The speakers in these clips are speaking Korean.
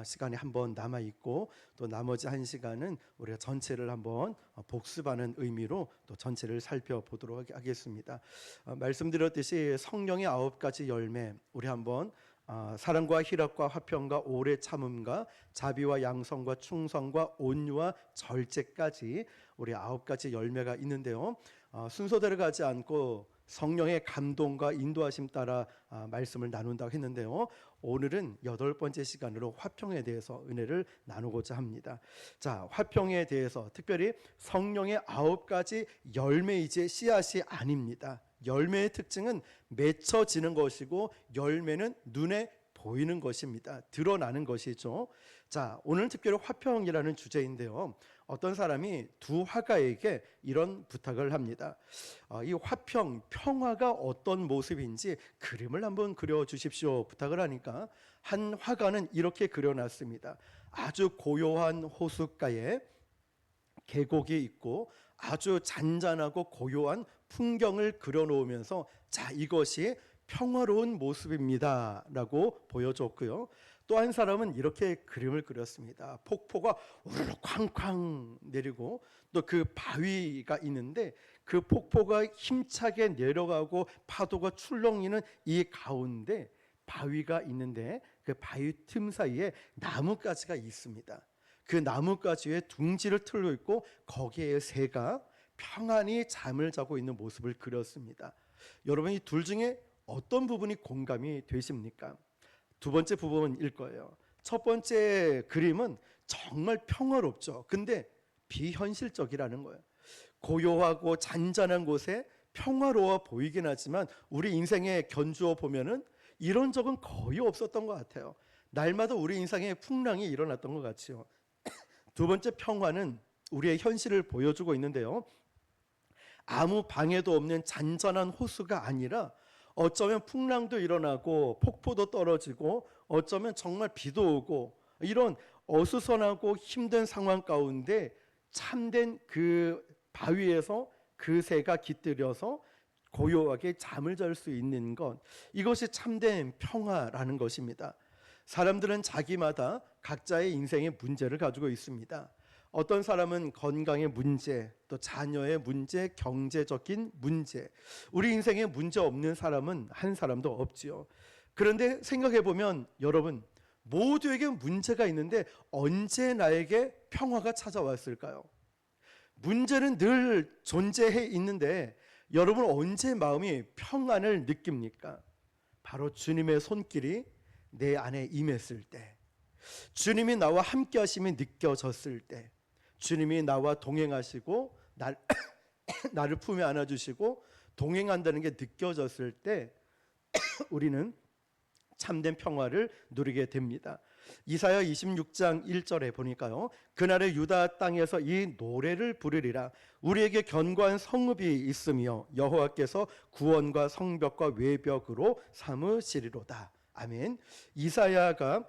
시간이 한번 남아 있고, 또 나머지 1시간은 우리가 전체를 한번 복습하는 의미로 또 전체를 살펴보도록 하겠습니다. 말씀드렸듯이 성령의 9가지 열매, 우리 한번 사랑과 희락과 화평과 오래 참음과 자비와 양성과 충성과 온유와 절제까지 우리 9가지 열매가 있는데요, 순서대로 가지 않고 성령의 감동과 인도하심 따라 말씀을 나눈다고 했는데요, 오늘은 8번째 시간으로 화평에 대해서 은혜를 나누고자 합니다. 자, 화평에 대해서 특별히 성령의 9가지 열매이지 씨앗이 아닙니다. 열매의 특징은 맺혀지는 것이고, 열매는 눈에 보이는 것입니다. 드러나는 것이죠. 자, 오늘 특별히 화평이라는 주제인데요, 어떤 사람이 두 화가에게 이런 부탁을 합니다. 이 화평, 평화가 어떤 모습인지 그림을 한번 그려주십시오 부탁을 하니까 한 화가는 이렇게 그려놨습니다. 아주 고요한 호숫가에 계곡이 있고 아주 잔잔하고 고요한 풍경을 그려놓으면서, 자, 이것이 평화로운 모습입니다 라고 보여줬고요, 또 한 사람은 이렇게 그림을 그렸습니다. 폭포가 우르르 쾅쾅 내리고 또 그 바위가 있는데 그 폭포가 힘차게 내려가고 파도가 출렁이는 이 가운데 바위가 있는데 그 바위 틈 사이에 나뭇가지가 있습니다. 그 나뭇가지에 둥지를 틀고 있고 거기에 새가 평안히 잠을 자고 있는 모습을 그렸습니다. 여러분, 이 둘 중에 어떤 부분이 공감이 되십니까? 두 번째 부분일 거예요. 첫 번째 그림은 정말 평화롭죠. 근데 비현실적이라는 거예요. 고요하고 잔잔한 곳에 평화로워 보이긴 하지만 우리 인생에 견주어 보면은 이런 적은 거의 없었던 것 같아요. 날마다 우리 인생에 풍랑이 일어났던 것 같지요. 두 번째 평화는 우리의 현실을 보여주고 있는데요, 아무 방해도 없는 잔잔한 호수가 아니라 어쩌면 풍랑도 일어나고 폭포도 떨어지고 어쩌면 정말 비도 오고 이런 어수선하고 힘든 상황 가운데 참된 그 바위에서 그 새가 깃들여서 고요하게 잠을 잘 수 있는 것, 이것이 참된 평화라는 것입니다. 사람들은 자기마다 각자의 인생의 문제를 가지고 있습니다. 어떤 사람은 건강의 문제, 또 자녀의 문제, 경제적인 문제, 우리 인생에 문제 없는 사람은 한 사람도 없지요. 그런데 생각해 보면 여러분, 모두에게 문제가 있는데 언제 나에게 평화가 찾아왔을까요? 문제는 늘 존재해 있는데 여러분, 언제 마음이 평안을 느낍니까? 바로 주님의 손길이 내 안에 임했을 때, 주님이 나와 함께 하심이 느껴졌을 때, 주님이 나와 동행하시고 나를 품에 안아주시고 동행한다는 게 느껴졌을 때 우리는 참된 평화를 누리게 됩니다. 이사야 26장 1절에 보니까요, 그날의 유다 땅에서 이 노래를 부르리라. 우리에게 견고한 성읍이 있으며 여호와께서 구원과 성벽과 외벽으로 삼으시리로다. 아멘. 이사야가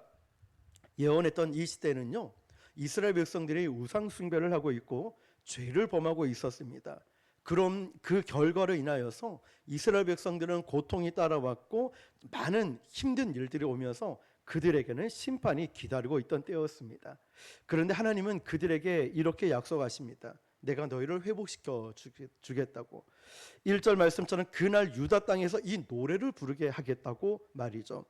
예언했던 이 시대는요, 이스라엘 백성들이 우상 숭배를 하고 있고 죄를 범하고 있었습니다. 그럼 그 결과로 인하여서 이스라엘 백성들은 고통이 따라왔고 많은 힘든 일들이 오면서 그들에게는 심판이 기다리고 있던 때였습니다. 그런데 하나님은 그들에게 이렇게 약속하십니다. 내가 너희를 회복시켜 주겠다고. 1절 말씀처럼 그날 유다 땅에서 이 노래를 부르게 하겠다고 말이죠.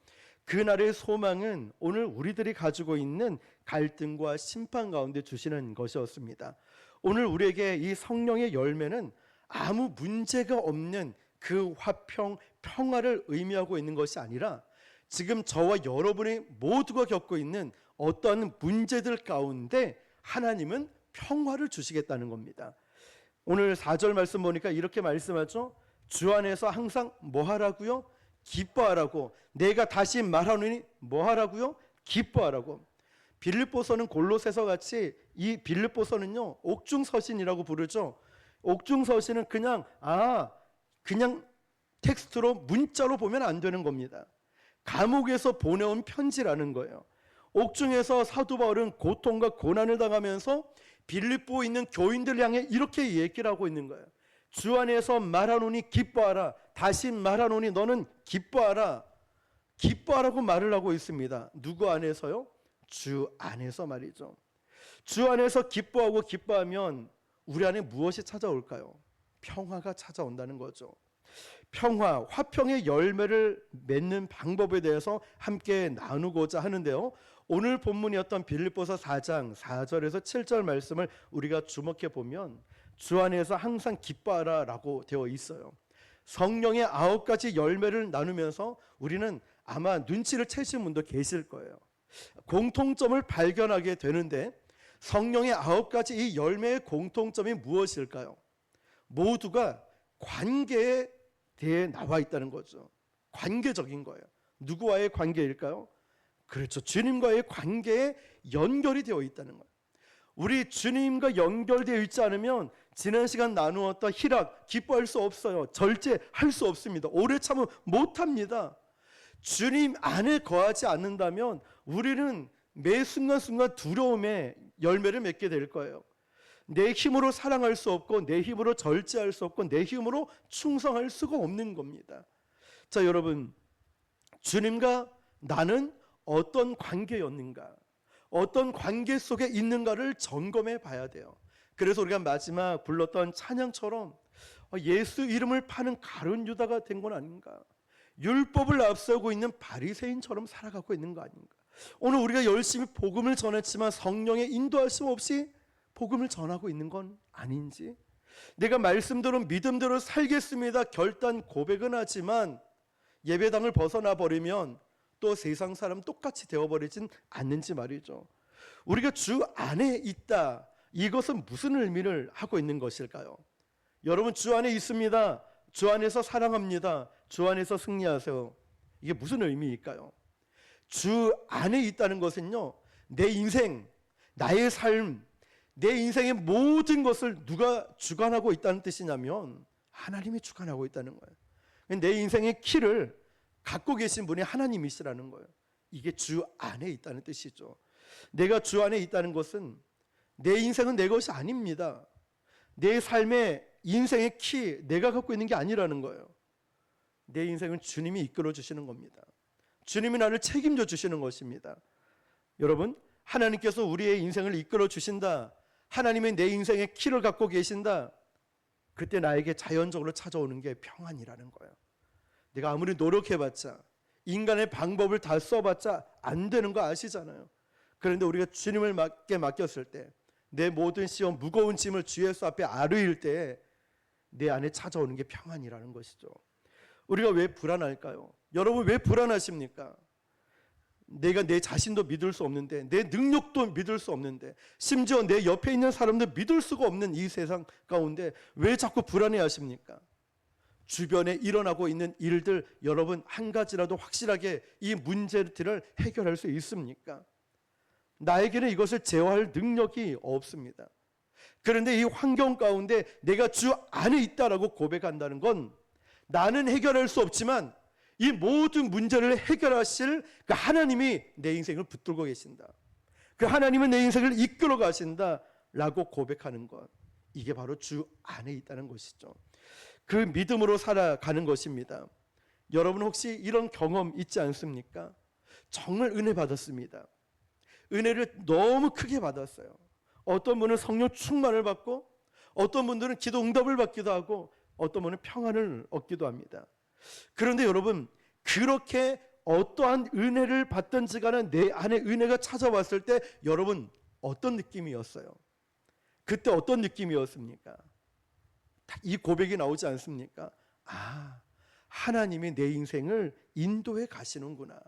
그날의 소망은 오늘 우리들이 가지고 있는 갈등과 심판 가운데 주시는 것이었습니다. 오늘 우리에게 이 성령의 열매는 아무 문제가 없는 그 화평, 평화를 의미하고 있는 것이 아니라 지금 저와 여러분이 모두가 겪고 있는 어떤 문제들 가운데 하나님은 평화를 주시겠다는 겁니다. 오늘 4절 말씀 보니까 이렇게 말씀하죠. 주 안에서 항상 뭐 하라고요? 기뻐하라고. 내가 다시 말하노니 뭐 하라고요? 기뻐하라고. 빌립보서는 골로새서 같이 이 빌립보서는요, 옥중서신이라고 부르죠. 옥중서신은 그냥 텍스트로 문자로 보면 안 되는 겁니다. 감옥에서 보내온 편지라는 거예요. 옥중에서 사도 바울은 고통과 고난을 당하면서 빌립보에 있는 교인들 향해 이렇게 얘기를 하고 있는 거예요. 주 안에서 말하노니 기뻐하라. 다시 말하노니 너는 기뻐하라. 기뻐하라고 말을 하고 있습니다. 누구 안에서요? 주 안에서 말이죠. 주 안에서 기뻐하고 기뻐하면 우리 안에 무엇이 찾아올까요? 평화가 찾아온다는 거죠. 평화, 화평의 열매를 맺는 방법에 대해서 함께 나누고자 하는데요. 오늘 본문이었던 빌립보서 4장 4절에서 7절 말씀을 우리가 주목해 보면 주 안에서 항상 기뻐하라 라고 되어 있어요. 성령의 9가지 열매를 나누면서 우리는 아마 눈치를 채신 분도 계실 거예요. 공통점을 발견하게 되는데 성령의 9가지 이 열매의 공통점이 무엇일까요? 모두가 관계에 대해 나와 있다는 거죠. 관계적인 거예요. 누구와의 관계일까요? 그렇죠. 주님과의 관계에 연결이 되어 있다는 거예요. 우리 주님과 연결되어 있지 않으면 지난 시간 나누었던 희락, 기뻐할 수 없어요. 절제할 수 없습니다. 오래 참으면 못합니다. 주님 안에 거하지 않는다면 우리는 매 순간순간 두려움의 열매를 맺게 될 거예요. 내 힘으로 사랑할 수 없고 내 힘으로 절제할 수 없고 내 힘으로 충성할 수가 없는 겁니다. 자, 여러분, 주님과 나는 어떤 관계였는가, 어떤 관계 속에 있는가를 점검해 봐야 돼요. 그래서 우리가 마지막 불렀던 찬양처럼 예수 이름을 파는 가룟 유다가 된 건 아닌가, 율법을 앞세우고 있는 바리새인처럼 살아가고 있는 거 아닌가. 오늘 우리가 열심히 복음을 전했지만 성령의 인도하심 없이 복음을 전하고 있는 건 아닌지, 내가 말씀대로 믿음대로 살겠습니다 결단 고백은 하지만 예배당을 벗어나 버리면 또 세상 사람 똑같이 되어버리진 않는지 말이죠. 우리가 주 안에 있다, 이것은 무슨 의미를 하고 있는 것일까요? 여러분, 주 안에 있습니다, 주 안에서 사랑합니다, 주 안에서 승리하세요, 이게 무슨 의미일까요? 주 안에 있다는 것은요, 내 인생, 나의 삶, 내 인생의 모든 것을 누가 주관하고 있다는 뜻이냐면 하나님이 주관하고 있다는 거예요. 내 인생의 키를 갖고 계신 분이 하나님이시라는 거예요. 이게 주 안에 있다는 뜻이죠. 내가 주 안에 있다는 것은 내 인생은 내 것이 아닙니다. 내 삶의 인생의 키, 내가 갖고 있는 게 아니라는 거예요. 내 인생은 주님이 이끌어 주시는 겁니다. 주님이 나를 책임져 주시는 것입니다. 여러분, 하나님께서 우리의 인생을 이끌어 주신다, 하나님의 내 인생의 키를 갖고 계신다, 그때 나에게 자연적으로 찾아오는 게 평안이라는 거예요. 내가 아무리 노력해봤자, 인간의 방법을 다 써봤자 안 되는 거 아시잖아요. 그런데 우리가 주님을 맡겼을 때, 내 모든 시험, 무거운 짐을 주 예수 앞에 아뢰일 때 내 안에 찾아오는 게 평안이라는 것이죠. 우리가 왜 불안할까요? 여러분, 왜 불안하십니까? 내가 내 자신도 믿을 수 없는데, 내 능력도 믿을 수 없는데, 심지어 내 옆에 있는 사람도 믿을 수가 없는 이 세상 가운데 왜 자꾸 불안해하십니까? 주변에 일어나고 있는 일들, 여러분 한 가지라도 확실하게 이 문제들을 해결할 수 있습니까? 나에게는 이것을 제어할 능력이 없습니다. 그런데 이 환경 가운데 내가 주 안에 있다라고 고백한다는 건, 나는 해결할 수 없지만 이 모든 문제를 해결하실 그 하나님이 내 인생을 붙들고 계신다, 그 하나님은 내 인생을 이끌어 가신다 라고 고백하는 것, 이게 바로 주 안에 있다는 것이죠. 그 믿음으로 살아가는 것입니다. 여러분, 혹시 이런 경험 있지 않습니까? 정말 은혜 받았습니다. 은혜를 너무 크게 받았어요. 어떤 분은 성령 충만을 받고, 어떤 분들은 기도 응답을 받기도 하고, 어떤 분은 평안을 얻기도 합니다. 그런데 여러분, 그렇게 어떠한 은혜를 받든지 간에 내 안에 은혜가 찾아왔을 때 여러분 어떤 느낌이었어요? 그때 어떤 느낌이었습니까? 이 고백이 나오지 않습니까? 아, 하나님이 내 인생을 인도해 가시는구나.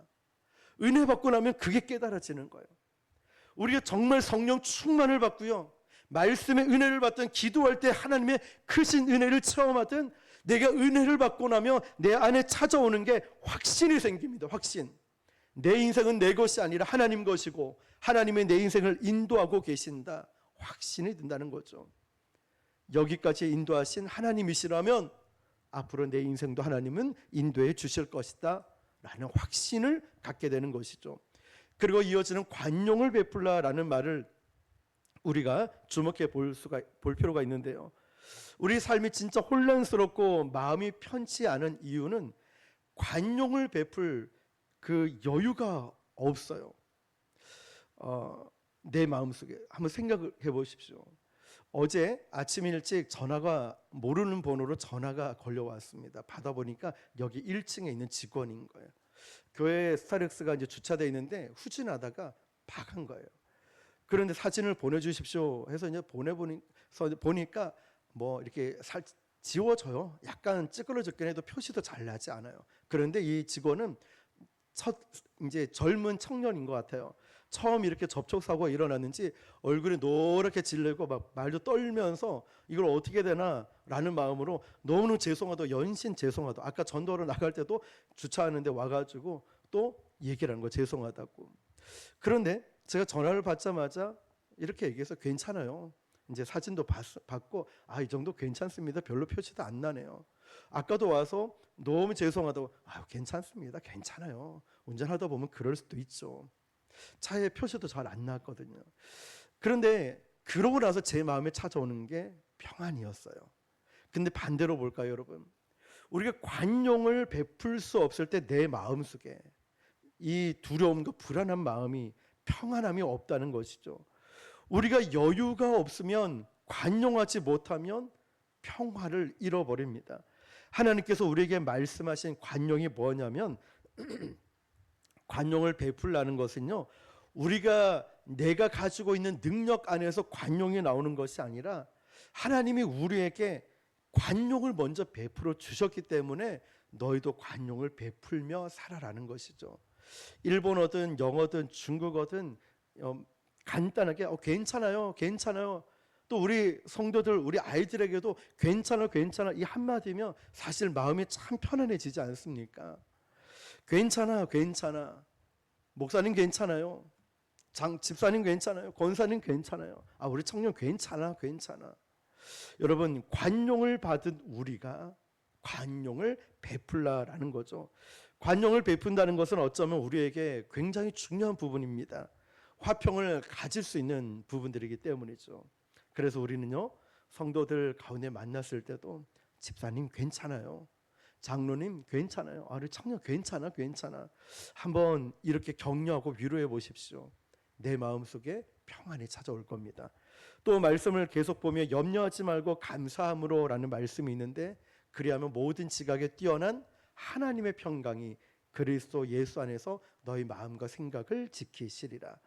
은혜 받고 나면 그게 깨달아지는 거예요. 우리가 정말 성령 충만을 받고요, 말씀의 은혜를 받든, 기도할 때 하나님의 크신 은혜를 체험하든, 내가 은혜를 받고 나면 내 안에 찾아오는 게 확신이 생깁니다. 확신. 내 인생은 내 것이 아니라 하나님 것이고 하나님이 내 인생을 인도하고 계신다, 확신이 든다는 거죠. 여기까지 인도하신 하나님이시라면 앞으로 내 인생도 하나님은 인도해 주실 것이다 라는 확신을 갖게 되는 것이죠. 그리고 이어지는 관용을 베풀라라는 말을 우리가 주목해 볼 필요가 있는데요. 우리 삶이 진짜 혼란스럽고 마음이 편치 않은 이유는 관용을 베풀 그 여유가 없어요. 내 마음속에 한번 생각을 해보십시오. 어제 아침 일찍 모르는 번호로 전화가 걸려왔습니다. 받아보니까 여기 1층에 있는 직원인 거예요. 교회 스타렉스가 이제 주차되어 있는데 후진하다가 박은 거예요. 그런데 사진을 보내주십시오 해서 이제 보니까 뭐 이렇게 지워져요. 약간 찌그러졌긴 해도 표시도 잘 나지 않아요. 그런데 이 직원은 이제 젊은 청년인 것 같아요. 처음 이렇게 접촉사고가 일어났는지 얼굴이 노랗게 질리고 막 말도 떨면서 이걸 어떻게 되나 라는 마음으로 너무 죄송하다, 연신 죄송하다. 아까 전도로 나갈 때도 주차하는데 와가지고 또 얘기를 하는 거 죄송하다고. 그런데 제가 전화를 받자마자 이렇게 얘기해서 괜찮아요. 이제 사진도 받고 이 정도 괜찮습니다. 별로 표시도 안 나네요. 아까도 와서 너무 죄송하다고 괜찮습니다. 괜찮아요. 운전하다 보면 그럴 수도 있죠. 차에 표시도 잘 안 났거든요. 그런데 그러고 나서 제 마음에 찾아오는 게 평안이었어요. 근데 반대로 볼까요, 여러분? 우리가 관용을 베풀 수 없을 때 내 마음속에 이 두려움과 불안한 마음이 평안함이 없다는 것이죠. 우리가 여유가 없으면 관용하지 못하면 평화를 잃어버립니다. 하나님께서 우리에게 말씀하신 관용이 뭐냐면 관용을 베풀라는 것은요, 내가 가지고 있는 능력 안에서 관용이 나오는 것이 아니라 하나님이 우리에게 관용을 먼저 베풀어 주셨기 때문에 너희도 관용을 베풀며 살아라는 것이죠. 일본어든 영어든 중국어든 간단하게 괜찮아요, 괜찮아요. 또 우리 성도들, 우리 아이들에게도 괜찮아, 괜찮아 이 한마디면 사실 마음이 참 편안해지지 않습니까? 괜찮아, 괜찮아. 목사님 괜찮아요. 집사님 괜찮아요. 권사님 괜찮아요. 우리 청년 괜찮아, 괜찮아. 여러분, 관용을 받은 우리가 관용을 베풀라라는 거죠. 관용을 베푼다는 것은 어쩌면 우리에게 굉장히 중요한 부분입니다. 화평을 가질 수 있는 부분들이기 때문이죠. 그래서 우리는요, 성도들 가운데 만났을 때도 집사님 괜찮아요. 장로님 괜찮아요. 우리 청년 괜찮아, 괜찮아. 한번 이렇게 격려하고 위로해 보십시오. 내 마음속에 평안이 찾아올 겁니다. 또 말씀을 계속 보면 염려하지 말고 감사함으로 라는 말씀이 있는데, 그리하면 모든 지각에 뛰어난 하나님의 평강이 그리스도 예수 안에서 너희 마음과 생각을 지키시리라.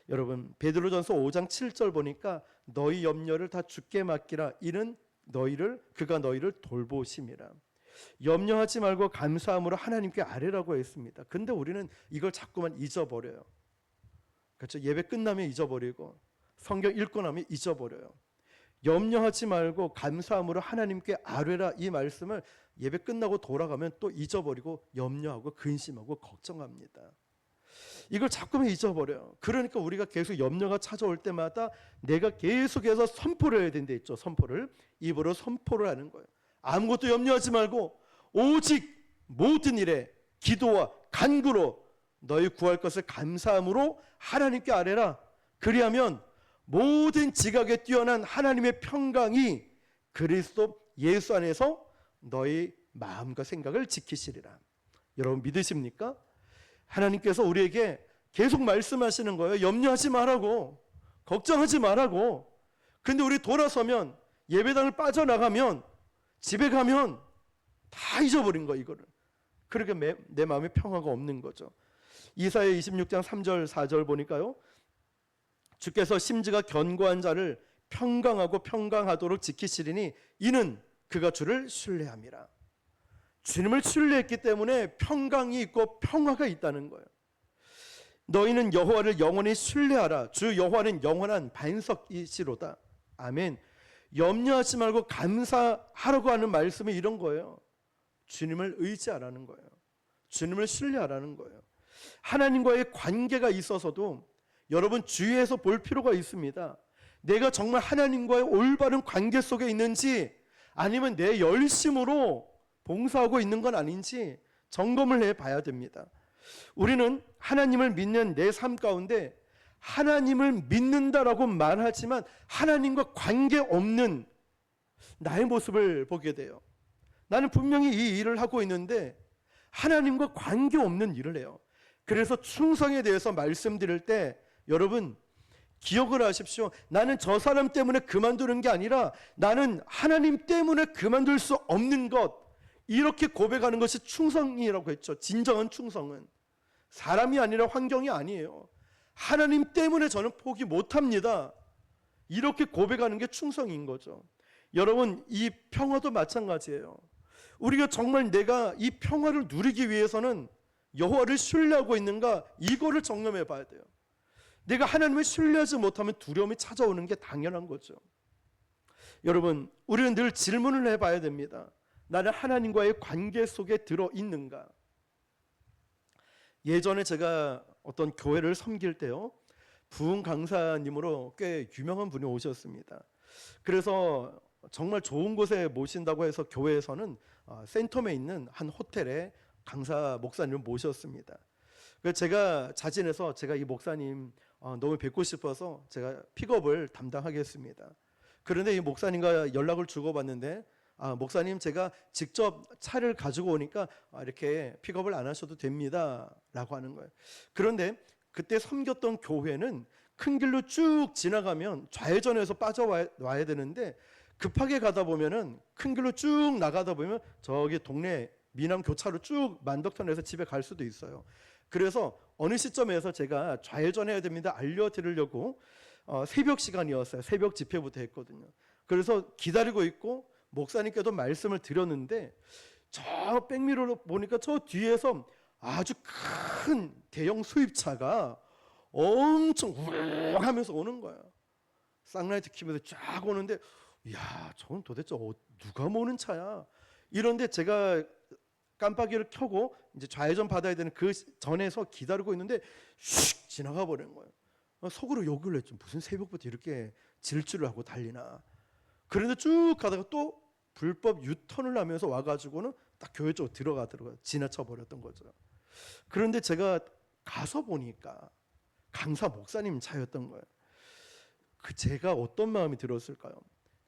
여러분, 베드로전서 5장 7절 보니까 너희 염려를 다 주께 맡기라. 이는 그가 너희를 돌보심이라. 염려하지 말고 감사함으로 하나님께 아뢰라고 했습니다. 근데 우리는 이걸 자꾸만 잊어버려요. 그렇죠? 예배 끝나면 잊어버리고 성경 읽고 나면 잊어버려요. 염려하지 말고 감사함으로 하나님께 아뢰라 이 말씀을 예배 끝나고 돌아가면 또 잊어버리고 염려하고 근심하고 걱정합니다. 이걸 자꾸만 잊어버려요. 그러니까 우리가 계속 염려가 찾아올 때마다 내가 계속해서 선포를 해야 된다 했죠. 입으로 선포를 하는 거예요. 아무것도 염려하지 말고 오직 모든 일에 기도와 간구로 너희 구할 것을 감사함으로 하나님께 아뢰라. 그리하면 모든 지각에 뛰어난 하나님의 평강이 그리스도 예수 안에서 너희 마음과 생각을 지키시리라. 여러분 믿으십니까? 하나님께서 우리에게 계속 말씀하시는 거예요. 염려하지 말라고, 걱정하지 말라고. 근데 우리 돌아서면, 예배당을 빠져나가면, 집에 가면 다 잊어버린 거예요, 이거를. 그러니까 내 마음에 평화가 없는 거죠. 이사야 26장 3절 4절 보니까요, 주께서 심지가 견고한 자를 평강하고 평강하도록 지키시리니 이는 그가 주를 신뢰함이라. 주님을 신뢰했기 때문에 평강이 있고 평화가 있다는 거예요. 너희는 여호와를 영원히 신뢰하라. 주 여호와는 영원한 반석이시로다. 아멘. 염려하지 말고 감사하라고 하는 말씀이 이런 거예요. 주님을 의지하라는 거예요. 주님을 신뢰하라는 거예요. 하나님과의 관계가 있어서도 여러분 주위에서 볼 필요가 있습니다. 내가 정말 하나님과의 올바른 관계 속에 있는지, 아니면 내 열심으로 봉사하고 있는 건 아닌지 점검을 해봐야 됩니다. 우리는 하나님을 믿는 내 삶 가운데 하나님을 믿는다라고 말하지만 하나님과 관계없는 나의 모습을 보게 돼요. 나는 분명히 이 일을 하고 있는데 하나님과 관계없는 일을 해요. 그래서 충성에 대해서 말씀드릴 때 여러분 기억을 하십시오. 나는 저 사람 때문에 그만두는 게 아니라 나는 하나님 때문에 그만둘 수 없는 것, 이렇게 고백하는 것이 충성이라고 했죠. 진정한 충성은 사람이 아니라 환경이 아니에요. 하나님 때문에 저는 포기 못합니다. 이렇게 고백하는 게 충성인 거죠. 여러분 이 평화도 마찬가지예요. 우리가 정말 내가 이 평화를 누리기 위해서는 여호와를 신뢰하고 있는가, 이거를 점검해 봐야 돼요. 내가 하나님을 신뢰하지 못하면 두려움이 찾아오는 게 당연한 거죠. 여러분 우리는 늘 질문을 해봐야 됩니다. 나는 하나님과의 관계 속에 들어있는가? 예전에 제가 어떤 교회를 섬길 때요, 부흥 강사님으로 꽤 유명한 분이 오셨습니다. 그래서 정말 좋은 곳에 모신다고 해서 교회에서는 센텀에 있는 한 호텔에 강사 목사님을 모셨습니다. 그래서 제가 자진해서 제가 이 목사님 너무 뵙고 싶어서 제가 픽업을 담당하겠습니다. 그런데 이 목사님과 연락을 주고받는데 목사님 제가 직접 차를 가지고 오니까 이렇게 픽업을 안 하셔도 됩니다 라고 하는 거예요. 그런데 그때 섬겼던 교회는 큰 길로 쭉 지나가면 좌회전해서 빠져와야 되는데 급하게 가다 보면은 큰 길로 쭉 나가다 보면 저기 동네 미남 교차로 쭉 만덕천에서 집에 갈 수도 있어요. 그래서 어느 시점에서 제가 좌회전해야 됩니다 알려드리려고 새벽 시간이었어요. 새벽 집회부터 했거든요. 그래서 기다리고 있고 목사님께도 말씀을 드렸는데 저 백미러로 보니까 저 뒤에서 아주 큰 대형 수입차가 엄청 우웅 하면서 오는 거야. 쌍라이트 키면서 쫙 오는데 이야 저건 도대체 누가 모는 차야. 이런데 제가 깜빡이를 켜고 이제 좌회전 받아야 되는 그 전에서 기다리고 있는데 슉 지나가 버리는 거예요. 속으로 욕을 했죠. 무슨 새벽부터 이렇게 질주를 하고 달리나. 그런데 쭉 가다가 또 불법 유턴을 하면서 와가지고는 딱 교회 쪽으로 들어가더라고요. 지나쳐 버렸던 거죠. 그런데 제가 가서 보니까 강사 목사님 차였던 거예요. 제가 어떤 마음이 들었을까요?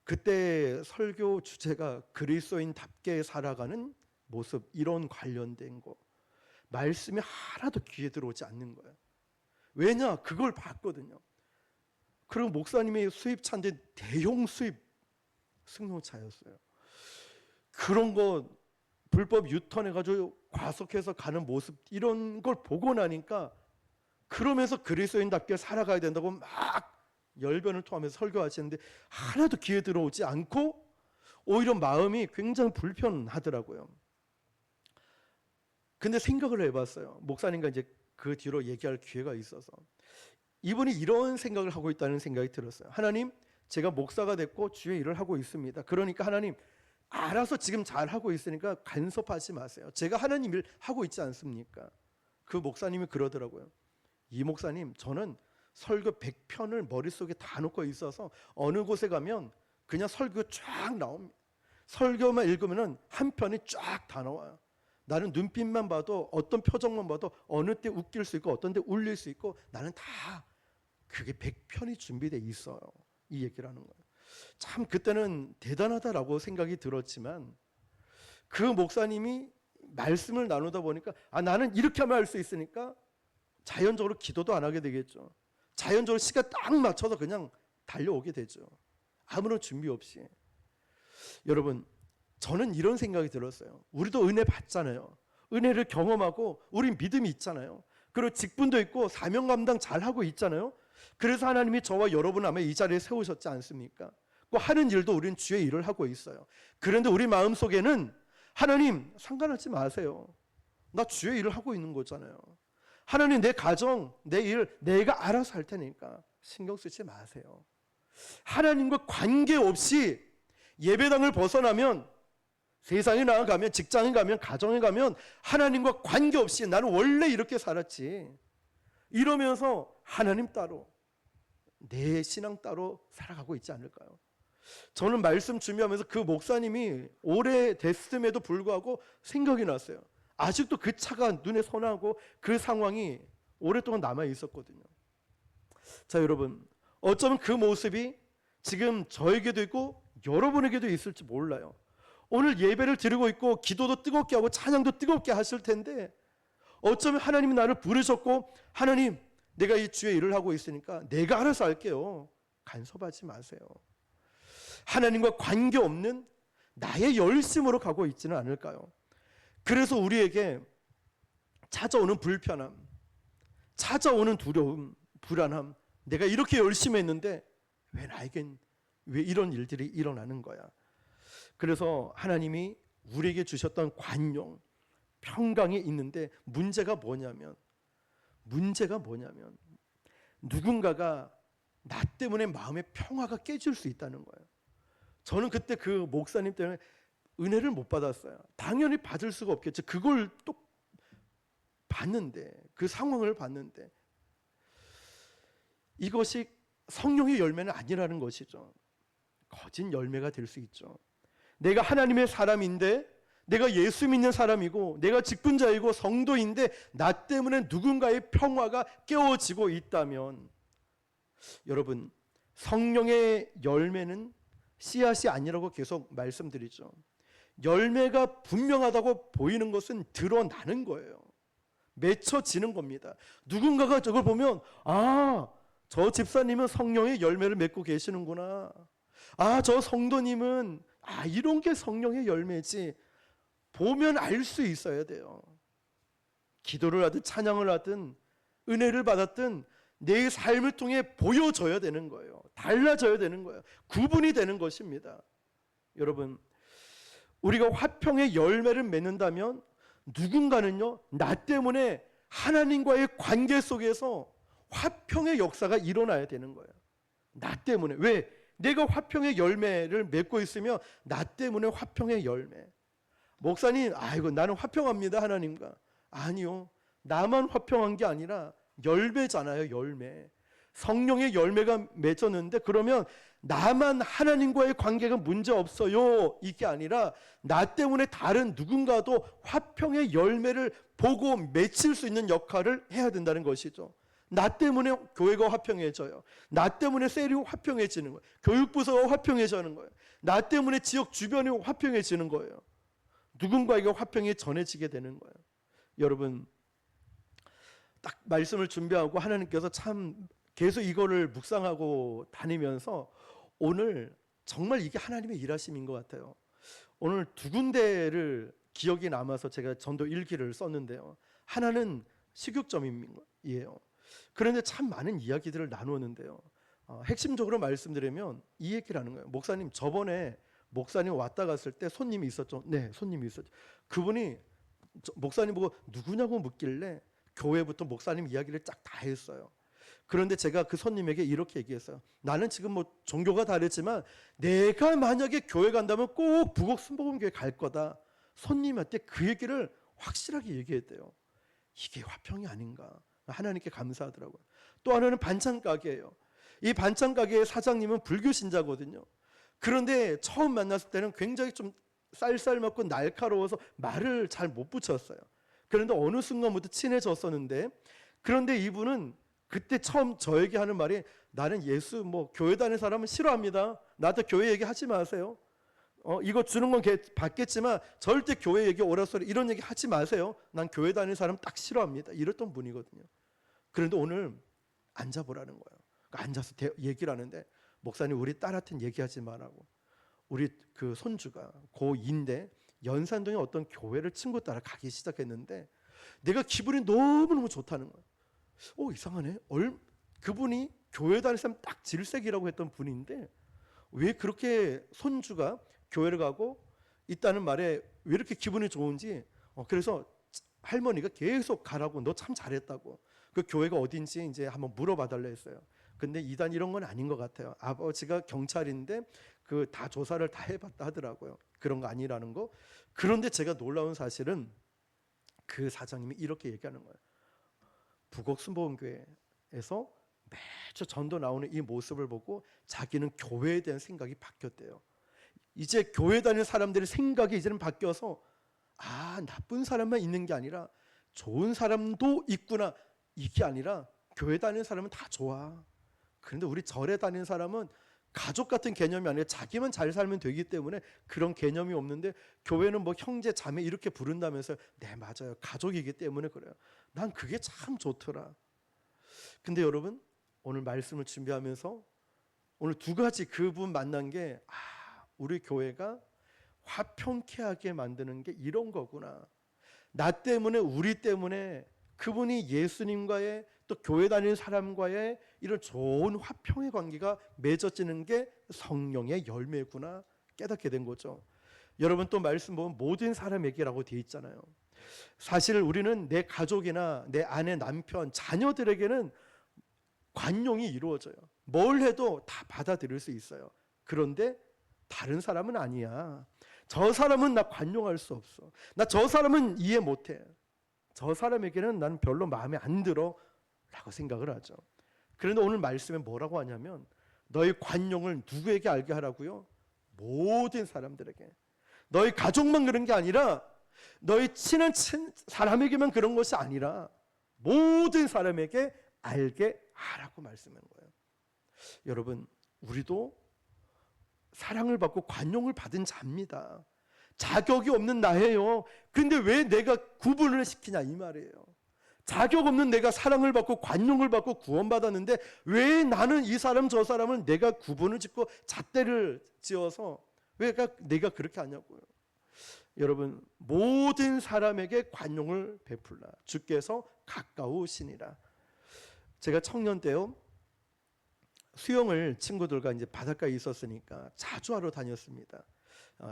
그때 설교 주제가 그리스도인답게 살아가는 모습, 이런 관련된 거, 말씀이 하나도 귀에 들어오지 않는 거예요. 왜냐? 그걸 봤거든요. 그리고 목사님의 수입차인데 대형 수입 승용차였어요. 그런 거 불법 유턴해가지고 과속해서 가는 모습, 이런 걸 보고 나니까 그러면서 그리스도인답게 살아가야 된다고 막 열변을 토하면서 설교하시는데 하나도 귀에 들어오지 않고 오히려 마음이 굉장히 불편하더라고요. 근데 생각을 해봤어요. 목사님과 이제 그 뒤로 얘기할 기회가 있어서 이분이 이런 생각을 하고 있다는 생각이 들었어요. 하나님, 제가 목사가 됐고 주의 일을 하고 있습니다. 그러니까 하나님, 알아서 지금 잘 하고 있으니까 간섭하지 마세요. 제가 하나님 일 하고 있지 않습니까? 그 목사님이 그러더라고요. 이 목사님, 저는 설교 100편을 머릿속에 다 놓고 있어서 어느 곳에 가면 그냥 설교 쫙 나옵니다. 설교만 읽으면 한 편이 쫙 다 나와요. 나는 눈빛만 봐도, 어떤 표정만 봐도 어느 때 웃길 수 있고 어떤 때 울릴 수 있고, 나는 다 그게 100편이 준비되어 있어요. 이 얘기를 하는 거예요. 참 그때는 대단하다라고 생각이 들었지만 그 목사님이 말씀을 나누다 보니까 나는 이렇게만 할 수 있으니까 자연적으로 기도도 안 하게 되겠죠. 자연적으로 시간 딱 맞춰서 그냥 달려오게 되죠. 아무런 준비 없이. 여러분, 저는 이런 생각이 들었어요. 우리도 은혜 받잖아요. 은혜를 경험하고 우린 믿음이 있잖아요. 그리고 직분도 있고 사명 감당 잘하고 있잖아요. 그래서 하나님이 저와 여러분 아마 이 자리에 세우셨지 않습니까? 그 하는 일도 우리는 주의 일을 하고 있어요. 그런데 우리 마음속에는 하나님 상관하지 마세요. 나 주의 일을 하고 있는 거잖아요. 하나님, 내 가정, 내 일 내가 알아서 할 테니까 신경 쓰지 마세요. 하나님과 관계없이 예배당을 벗어나면, 세상에 나아가면, 직장에 가면, 가정에 가면 하나님과 관계없이 나는 원래 이렇게 살았지, 이러면서 하나님 따로, 내 신앙 따로 살아가고 있지 않을까요? 저는 말씀 준비하면서 그 목사님이 오래됐음에도 불구하고 생각이 났어요. 아직도 그 차가 눈에 선하고 그 상황이 오랫동안 남아 있었거든요. 자, 여러분, 어쩌면 그 모습이 지금 저에게도 있고 여러분에게도 있을지 몰라요. 오늘 예배를 드리고 있고 기도도 뜨겁게 하고 찬양도 뜨겁게 하실 텐데, 어쩌면 하나님이 나를 부르셨고 하나님, 내가 이 주의 일을 하고 있으니까 내가 알아서 할게요. 간섭하지 마세요. 하나님과 관계없는 나의 열심으로 가고 있지는 않을까요? 그래서 우리에게 찾아오는 불편함, 찾아오는 두려움, 불안함, 내가 이렇게 열심히 했는데 왜 나에겐 왜 이런 일들이 일어나는 거야? 그래서 하나님이 우리에게 주셨던 관용, 평강이 있는데 문제가 뭐냐면 누군가가 나 때문에 마음의 평화가 깨질 수 있다는 거예요. 저는 그때 그 목사님 때문에 은혜를 못 받았어요. 당연히 받을 수가 없겠죠. 그걸 또 봤는데, 그 상황을 봤는데 이것이 성령의 열매는 아니라는 것이죠. 거짓 열매가 될 수 있죠. 내가 하나님의 사람인데, 내가 예수 믿는 사람이고, 내가 직분자이고 성도인데 나 때문에 누군가의 평화가 깨어지고 있다면, 여러분, 성령의 열매는 씨앗이 아니라고 계속 말씀드리죠. 열매가 분명하다고 보이는 것은 드러나는 거예요. 맺혀지는 겁니다. 누군가가 저걸 보면 저 집사님은 성령의 열매를 맺고 계시는구나. 저 성도님은 이런 게 성령의 열매지. 보면 알 수 있어야 돼요. 기도를 하든 찬양을 하든 은혜를 받았든 내 삶을 통해 보여져야 되는 거예요. 달라져야 되는 거예요. 구분이 되는 것입니다. 여러분, 우리가 화평의 열매를 맺는다면 누군가는요, 나 때문에 하나님과의 관계 속에서 화평의 역사가 일어나야 되는 거예요. 나 때문에. 왜? 내가 화평의 열매를 맺고 있으면 나 때문에 화평의 열매. 목사님, 나는 화평합니다, 하나님과. 아니요, 나만 화평한 게 아니라 열매잖아요, 열매. 성령의 열매가 맺었는데, 그러면 나만 하나님과의 관계가 문제 없어요, 이게 아니라 나 때문에 다른 누군가도 화평의 열매를 보고 맺힐 수 있는 역할을 해야 된다는 것이죠. 나 때문에 교회가 화평해져요. 나 때문에 셀이 화평해지는 거예요. 교육부서가 화평해지는 거예요. 나 때문에 지역 주변이 화평해지는 거예요. 누군가에게 화평이 전해지게 되는 거예요. 여러분, 딱 말씀을 준비하고 하나님께서 참 계속 이거를 묵상하고 다니면서 오늘 정말 이게 하나님의 일하심인 것 같아요. 오늘 두 군데를 기억이 남아서 제가 전도 일기를 썼는데요. 하나는 식육점이에요. 그런데 참 많은 이야기들을 나누었는데요. 핵심적으로 말씀드리면 이 얘기를 하는 거예요. 목사님, 저번에 목사님 왔다 갔을 때 손님이 있었죠. 네, 손님이 있었죠. 그분이 목사님 보고 누구냐고 묻길래 교회부터 목사님 이야기를 쫙 다 했어요. 그런데 제가 그 손님에게 이렇게 얘기했어요. 나는 지금 종교가 다르지만 내가 만약에 교회 간다면 꼭 부곡 순복음교회 갈 거다. 손님한테 그 얘기를 확실하게 얘기했대요. 이게 화평이 아닌가. 하나님께 감사하더라고요. 또 하나는 반찬 가게예요. 이 반찬 가게의 사장님은 불교 신자거든요. 그런데 처음 만났을 때는 굉장히 좀 쌀쌀맞고 날카로워서 말을 잘 못 붙였어요. 그런데 어느 순간부터 친해졌었는데, 그런데 이분은 그때 처음 저에게 하는 말이, 나는 예수 교회 다니는 사람은 싫어합니다. 나한테 교회 얘기 하지 마세요. 이거 주는 건 받겠지만 절대 교회 얘기 오라소리 이런 얘기 하지 마세요. 난 교회 다니는 사람 딱 싫어합니다. 이랬던 분이거든요. 그런데 오늘 앉아보라는 거예요. 그러니까 앉아서 얘기를 하는데, 목사님, 우리 딸한테는 얘기하지 말라고. 우리 그 손주가 고2인데 연산동에 어떤 교회를 친구 따라 가기 시작했는데 내가 기분이 너무너무 좋다는 거예요. 이상하네. 그분이 교회 다니는 사람 딱 질색이라고 했던 분인데 왜 그렇게 손주가 교회를 가고 있다는 말에 왜 이렇게 기분이 좋은지, 그래서 할머니가 계속 가라고, 너 참 잘했다고, 그 교회가 어딘지 이제 한번 물어봐 달라 했어요. 근데 이단 이런 건 아닌 것 같아요. 아버지가 경찰인데 그 다 조사를 다 해봤다 하더라고요. 그런 거 아니라는 거. 그런데 제가 놀라운 사실은 그 사장님이 이렇게 얘기하는 거예요. 부곡 순복음교회에서 매주 전도 나오는 이 모습을 보고 자기는 교회에 대한 생각이 바뀌었대요. 이제 교회 다니는 사람들의 생각이 이제는 바뀌어서 나쁜 사람만 있는 게 아니라 좋은 사람도 있구나, 이게 아니라 교회 다니는 사람은 다 좋아. 그런데 우리 절에 다니는 사람은 가족 같은 개념이 아니라 자기만 잘 살면 되기 때문에 그런 개념이 없는데, 교회는 형제 자매 이렇게 부른다면서. 네, 맞아요. 가족이기 때문에 그래요. 난 그게 참 좋더라. 근데 여러분, 오늘 말씀을 준비하면서 오늘 두 가지 그분 만난 게 우리 교회가 화평케 하게 만드는 게 이런 거구나. 나 때문에, 우리 때문에 그분이 예수님과의, 또 교회 다니는 사람과의 이런 좋은 화평의 관계가 맺어지는 게 성령의 열매구나 깨닫게 된 거죠. 여러분, 또 말씀 보면 모든 사람에게라고 되어 있잖아요. 사실 우리는 내 가족이나 내 아내, 남편, 자녀들에게는 관용이 이루어져요. 뭘 해도 다 받아들일 수 있어요. 그런데 다른 사람은 아니야. 저 사람은 나 관용할 수 없어. 나 저 사람은 이해 못해. 저 사람에게는 난 별로 마음에 안 들어 라고 생각을 하죠. 그런데 오늘 말씀에 뭐라고 하냐면 너희 관용을 누구에게 알게 하라고요? 모든 사람들에게. 너희 가족만 그런 게 아니라 너희 친한 사람에게만 그런 것이 아니라 모든 사람에게 알게 하라고 말씀하는 거예요. 여러분, 우리도 사랑을 받고 관용을 받은 자입니다. 자격이 없는 나예요. 근데 왜 내가 구분을 시키냐 이 말이에요. 자격 없는 내가 사랑을 받고 관용을 받고 구원받았는데 왜 나는 이 사람 저 사람을 내가 구분을 짓고 잣대를 지어서 왜 내가 그렇게 하냐고요. 여러분, 모든 사람에게 관용을 베풀라. 주께서 가까우시니라. 제가 청년 때요, 수영을 친구들과 이제 바닷가에 있었으니까 자주 하러 다녔습니다.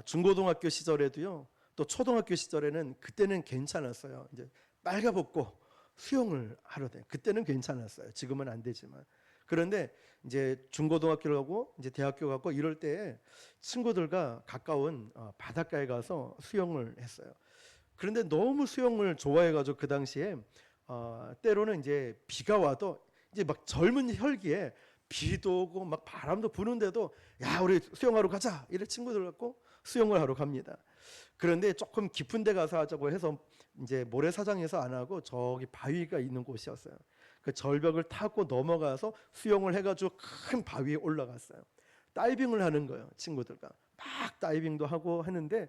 중고등학교 시절에도요, 또 초등학교 시절에는 그때는 괜찮았어요. 이제 빨가벗고 수영을 하러 다녀. 그때는 괜찮았어요. 지금은 안 되지만. 그런데 이제 중고등학교를 가고 이제 대학교 가고 이럴 때 친구들과 가까운 바닷가에 가서 수영을 했어요. 그런데 너무 수영을 좋아해가지고 그 당시에 때로는 이제 비가 와도 이제 막 젊은 혈기에 비도 오고 막 바람도 부는데도 야 우리 수영하러 가자 이래 친구들 갖고 수영을 하러 갑니다. 그런데 조금 깊은 데 가서 하자고 해서 이제 모래사장에서 안 하고 저기 바위가 있는 곳이었어요. 그 절벽을 타고 넘어가서 수영을 해가지고 큰 바위에 올라갔어요. 다이빙을 하는 거예요. 친구들과 막 다이빙도 하고 하는데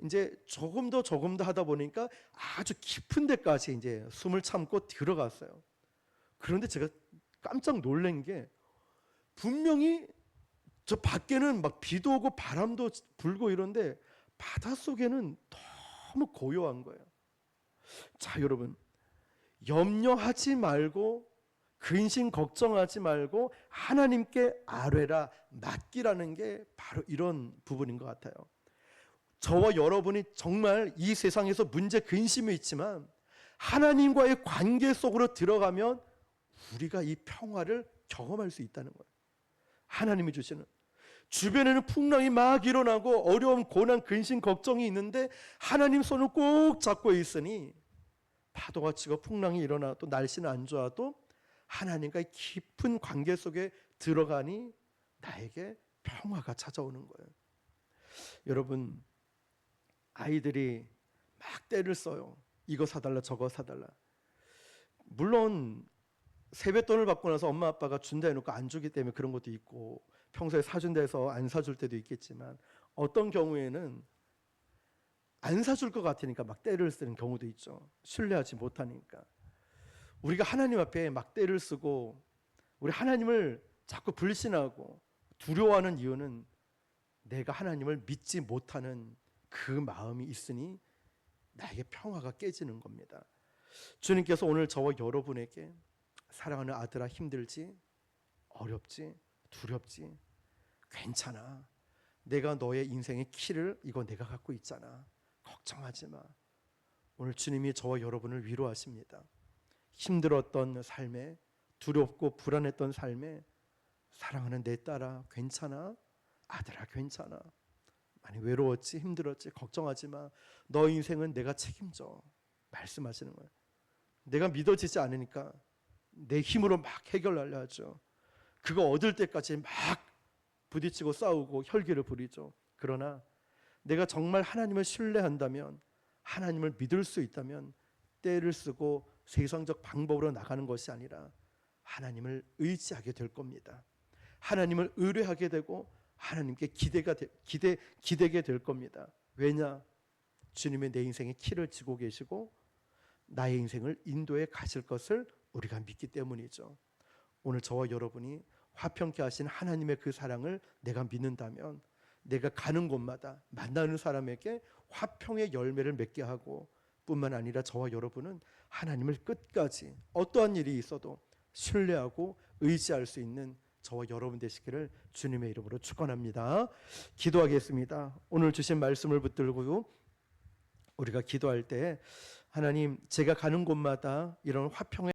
이제 조금 더 하다 보니까 아주 깊은 데까지 이제 숨을 참고 들어갔어요. 그런데 제가 깜짝 놀란 게 분명히 저 밖에는 막 비도 오고 바람도 불고 이런데 바닷속에는 너무 고요한 거예요. 자, 여러분, 염려하지 말고 근심 걱정하지 말고 하나님께 아뢰라, 맡기라는 게 바로 이런 부분인 것 같아요. 저와 여러분이 정말 이 세상에서 문제 근심이 있지만 하나님과의 관계 속으로 들어가면 우리가 이 평화를 경험할 수 있다는 거예요. 하나님이 주시는, 주변에는 풍랑이 막 일어나고 어려움, 고난, 근심, 걱정이 있는데 하나님 손을 꼭 잡고 있으니 파도가 치고 풍랑이 일어나도 날씨는 안 좋아도 하나님과의 깊은 관계 속에 들어가니 나에게 평화가 찾아오는 거예요. 여러분, 아이들이 막 떼를 써요. 이거 사달라 저거 사달라. 물론 세뱃돈을 받고 나서 엄마 아빠가 준다 해놓고 안 주기 때문에 그런 것도 있고 평소에 사준다 해서 안 사줄 때도 있겠지만 어떤 경우에는 안 사줄 것 같으니까 막 떼를 쓰는 경우도 있죠. 신뢰하지 못하니까. 우리가 하나님 앞에 막 떼를 쓰고 우리 하나님을 자꾸 불신하고 두려워하는 이유는 내가 하나님을 믿지 못하는 그 마음이 있으니 나에게 평화가 깨지는 겁니다. 주님께서 오늘 저와 여러분에게 사랑하는 아들아, 힘들지? 어렵지? 두렵지? 괜찮아. 내가 너의 인생의 키를 이거 내가 갖고 있잖아. 걱정하지 마. 오늘 주님이 저와 여러분을 위로하십니다. 힘들었던 삶에, 두렵고 불안했던 삶에 사랑하는 내 딸아 괜찮아? 아들아 괜찮아? 많이 외로웠지? 힘들었지? 걱정하지 마. 너 인생은 내가 책임져. 말씀하시는 거예요. 내가 믿어지지 않으니까 내 힘으로 막 해결하려 하죠. 그거 얻을 때까지 막 부딪히고 싸우고 혈기를 부리죠. 그러나 내가 정말 하나님을 신뢰한다면, 하나님을 믿을 수 있다면 때를 쓰고 세상적 방법으로 나가는 것이 아니라 하나님을 의지하게 될 겁니다. 하나님을 의뢰하게 되고 하나님께 기대게 될 겁니다. 왜냐? 주님의 내 인생의 키를 쥐고 계시고 나의 인생을 인도해 가실 것을 우리가 믿기 때문이죠. 오늘 저와 여러분이 화평케 하신 하나님의 그 사랑을 내가 믿는다면 내가 가는 곳마다 만나는 사람에게 화평의 열매를 맺게 하고, 뿐만 아니라 저와 여러분은 하나님을 끝까지 어떠한 일이 있어도 신뢰하고 의지할 수 있는 저와 여러분 되시기를 주님의 이름으로 축원합니다. 기도하겠습니다. 오늘 주신 말씀을 붙들고 우리가 기도할 때, 하나님, 제가 가는 곳마다 이런 화평의